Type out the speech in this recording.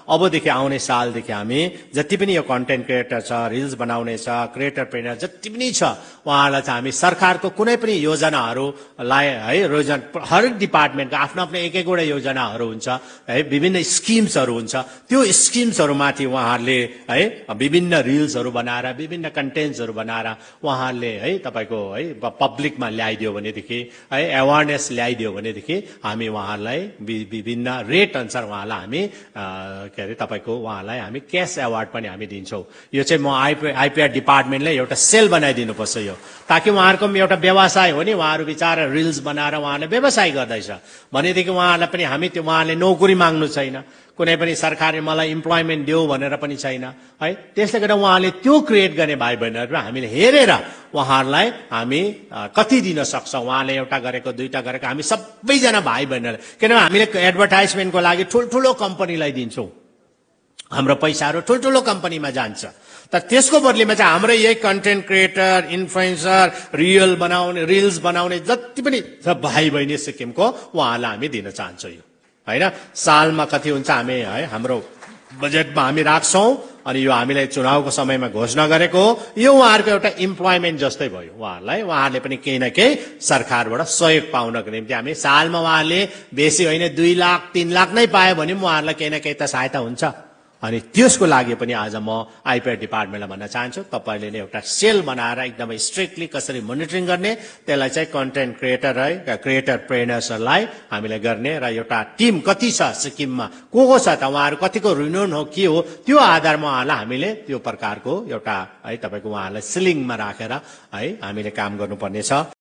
अबदेखि आउने सालदेखि हामी जति पनि यो कन्टेन्ट क्रिएटर छ, रिल्स बनाउने छ, क्रिएटर प्रेनर जति पनि छ उहाँहरूलाई चाहिँ हामी सरकारको कुनै पनि योजनाहरूलाई है हरेक डिपार्टमेन्टको आफ्नो आफ्नो एक एकवटा योजनाहरू हुन्छ है, विभिन्न स्किम्सहरू हुन्छ। त्यो स्किम्सहरूमाथि उहाँहरूले है विभिन्न रिल्सहरू बनाएर विभिन्न कन्टेन्ट्सहरू बनाएर उहाँहरूले है तपाईँको है पब्लिकमा ल्याइदियो भनेदेखि है अवेरनेस ल्याइदियो भनेदेखि हामी उहाँहरूलाई विभिन्न रेट अनुसार उहाँलाई हामी के अरे तपाईँको उहाँलाई हामी क्यास एवार्ड पनि हामी दिन्छौँ। यो चाहिँ म आइपिआर डिपार्टमेन्टले एउटा सेल बनाइदिनुपर्छ यो, ताकि उहाँहरूको पनि एउटा व्यवसाय हो नि, उहाँहरू बिचारा रिल्स बनाएर उहाँले व्यवसाय गर्दैछ भनेदेखि उहाँहरूलाई पनि हामी त्यो उहाँले नोकरी माग्नु छैन, कुनै पनि सरकारले मलाई इम्प्लोइमेन्ट देऊ भनेर पनि छैन है। त्यसले गर्दा उहाँले त्यो क्रिएट गर्ने भाइ बहिनीहरू हामीले हेरेर उहाँहरूलाई हामी कति दिन सक्छौँ, उहाँले एउटा गरेको दुईटा गरेको हामी सबैजना भाइ बहिनीहरू, किनभने हामीले एडभर्टाइजमेन्टको लागि ठुल्ठुलो कम्पनीलाई दिन्छौँ, हाम्रो पैसाहरू ठुल्ठुलो कम्पनीमा जान्छ। तर त्यसको बदलीमा चाहिँ हाम्रो यही कन्टेन्ट क्रिएटर, इन्फ्लुएन्सर, रिल्स बनाउने जति पनि भाइ बहिनी सिक्किमको उहाँहरूलाई हामी दिन चाहन्छौँ। यो होइन सालमा कति हुन्छ हामी है हाम्रो बजेटमा हामी राख्छौँ, अनि यो हामीले चुनावको समयमा घोषणा गरेको हो। यो उहाँहरूको एउटा इम्प्लोइमेन्ट जस्तै भयो उहाँहरूलाई, उहाँहरूले पनि केही न केही सरकारबाट सहयोग पाउनको निम्ति हामी सालमा उहाँहरूले बेसी होइन 2 लाख 3 लाख नै पायो भने पनि उहाँहरूलाई केही न केही त सहायता हुन्छ। अनि त्यसको लागि पनि आज म आइपिआर डिपार्टमेन्टलाई भन्न चाहन्छु, तपाईँले नै एउटा सेल बनाएर एकदमै स्ट्रिक्टली कसरी मोनिटरिङ गर्ने, त्यसलाई चाहिँ कन्टेन्ट क्रिएटर है क्रिएटर प्रेनर्सहरूलाई हामीले गर्ने र एउटा टिम कति छ सिक्किममा को छ त उहाँहरू कतिको रिनोन हो के हो त्यो आधारमा उहाँहरूलाई हामीले त्यो प्रकारको एउटा है तपाईँको उहाँहरूलाई सिलिङमा राखेर है हामीले काम गर्नुपर्नेछ।